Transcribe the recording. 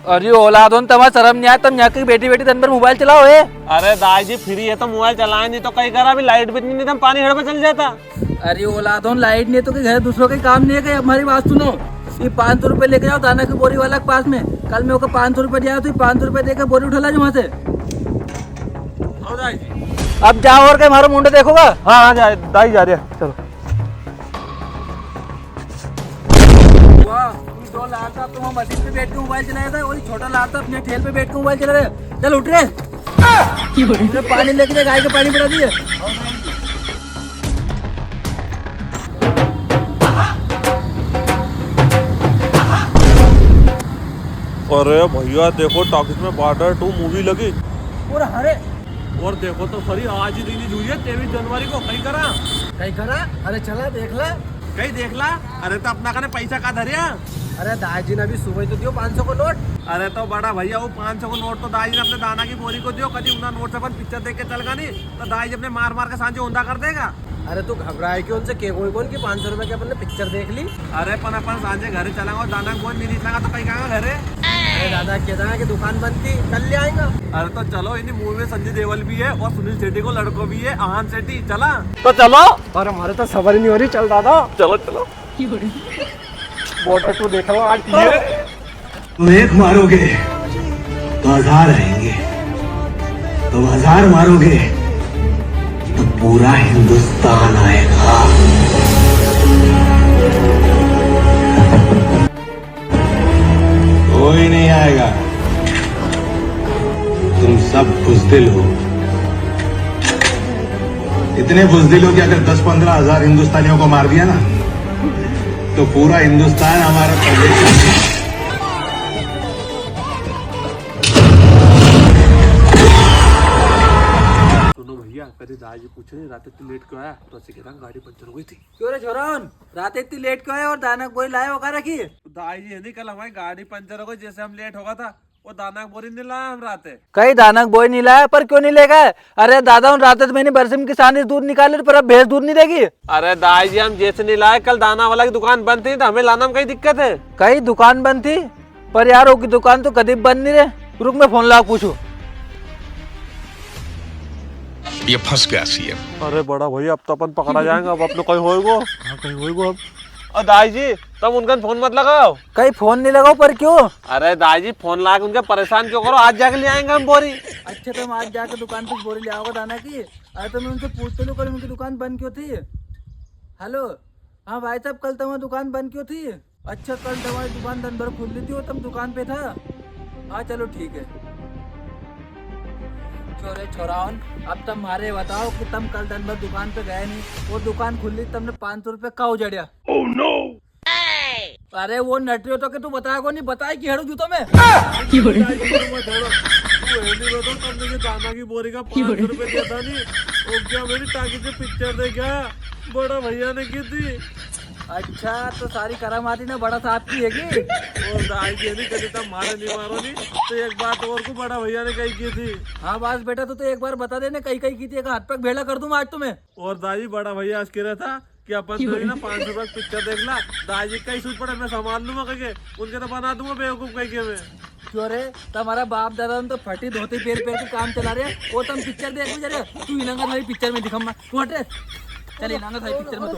अरे औलादों तुम्हारा शर्म नहीं आया, तुम यहाँ की बेटी बेटी दिन भर मोबाइल चलाओ है। अरे दाई जी फ्री है तो मोबाइल चलाए, नहीं तो कहीं करा अभी लाइट भी नहीं, पानी हड़ में चल जाता। अरे औलादों लाइट नहीं तो घर दूसरों के काम नहीं है कि हमारी बात सुनो। ये 500 रुपए लेके जाओ दाना की बोरी वाला के पास में, कल मैं ओके 500 रुपए दिया तो 500 रुपए देकर बोरी उठा ला वहाँ से। अब जाओ और कहीं मारो मुंडे देखोगा। हाँ हाँ जा दाई जा रही है, चलो। वाह, जो लाता तुम मशीन पे बैठ के मोबाइल चलाया था, वही छोटा लाता अपने ठेल पे बैठ के मोबाइल चला रहे। चल उठ रहे, पानी लेके जा, गाय के पानी पिला दिए। अरे भैया देखो टॉकीज में बॉर्डर 2 मूवी लगी। और हरे और देखो तो सही आज ही रिलीज हुई है 23 जनवरी को। कहीं करा अरे चला देख ला। कहीं देख ला। अरे तो अपना कने पैसा का धरिया। अरे दाजी ने अभी सुबह तो दियो 500 को नोट। अरे तो बड़ा भैया वो 500 को नोट तो दाई ने अपने दाना की बोरी को दियो। कभी उन्हें नोट से अपन पिक्चर देख के चल गा नहीं तो दाई अपने मार मार के सांझे ऊंधा कर देगा। अरे तू घबराए क्यों उनसे के कोई की 500 रुपए की अपन ने पिक्चर देख ली। अरे अपन सांझे घरे चलांगा और दाना को नहीं निकलेगा तो कहीं कहाँ घरे। अरे दादा कहता कि दुकान बंद थी, कल ले आएगा। अरे तो चलो इन्हीं मूवी में संजय देओल भी है और सुनील शेट्टी को लड़कों भी है, आहान शेट्टी। चला तो चलो। और हमारे तो सबर नहीं हो रही। चल दादा चलो चलो। वोटर तो देखो आज। तुम एक मारोगे तो 1000 आएंगे, तुम 1000 मारोगे तो पूरा हिंदुस्तान आएगा। कोई नहीं आएगा, तुम सब बुज़दिल हो। इतने बुज़दिल हो कि अगर 10-15 हजार हिंदुस्तानियों को मार दिया ना तो पूरा हिंदुस्तान हमारा प्रदेश। सुनो भैया, कभी दाई पूछे नहीं रात इतनी लेट क्यों आया, तो ऐसे कहता गाड़ी पंचर हो गई थी। क्यों रे छोरन, रात इतनी लेट क्यों है और दाना कोई लाया होगा रखी। दाई जी नहीं, कल हमारी गाड़ी पंचर हो गई, जैसे हम लेट होगा था वो दाना बोरी नहीं लाया हम रात। कई दानक बोई नहीं लाया, पर क्यों नहीं ले गए। अरे दादा उन रात मैंने बरसिम किसान से दूध निकाले, पर अब भैंस दूध नहीं देगी। अरे दाई जी हम जैसे नहीं लाए, कल दाना वाला की दुकान बंद थी तो हमें लाना में कई दिक्कत है। कई दुकान बंद थी, पर यार वो की दुकान तो कभी बंद नहीं रहे। रुक मैं फोन ला पूछू। ये फंस गया सीएम। अरे बड़ा भैया अब तो अपन पकड़ा जाएंगे, अब अपने कहीं होएगो। हाँ कहीं होएगो अब। और दाई जी तब उनका फोन मत लगाओ। कहीं फोन नहीं लगाओ, पर क्यों। अरे दाई जी फोन लगा के उनके परेशान क्यों करो, आज जाके ले आएंगे हम बोरी। अच्छा तुम आज जाकर दुकान पे बोरी ले आओगे दाना की। अरे तो मैं उनसे पूछते लो कल उनकी दुकान बंद क्यों थी। हेलो हाँ भाई साहब, कल तुम्हारी दुकान बंद क्यों थी। अच्छा कल तुम्हारी दुकान दिन भर खुली थी और तुम दुकान पे था। हाँ चलो ठीक है। छोरे छोराओन, अब तुम मारे बताओ कि तुम कल दिन भर दुकान पे गए नहीं, वो दुकान खुली, तुमने 500 रुपए का उजड़िया। Oh no. अरे वो नटरी तो कि तू बताया को नहीं, बताया कि हेड़ो जूतों में। दाना की बोरी का 500 रुपए दिया था नहीं, वो क्या मेरी टाकी से पिक्चर देखा बड़ा भैया ने की थी। अच्छा तो सारी करामाती ने बड़ा साहब की है। और दाई जी नहीं कभी तब मारे नहीं मारो नहीं तो एक बात और को बड़ा भैया ने कही की थी। हाँ बस बेटा तो एक बार बता देने कहीं कहीं की थी, एक हाथ पे भेड़ा कर दूं आज तुम्हें। और दाई बड़ा भैया आज कह रहा था कि अपन तो ना 500 रुपए पिक्चर देख ला, दाई जी कहीं सूट पड़े मैं संभाल लूंगा कहीं, उनके तो बना दूंगा बेवकूफ कहीं के मैं। क्यों रे तुम्हारा बाप दादा तो फटी धोती पैर पैर के काम चला रहे, वो तुम पिक्चर देख भी जा रहे। तू इनंगा भाई पिक्चर में दिखा तू हट रे। चल इनंगा भाई पिक्चर में तो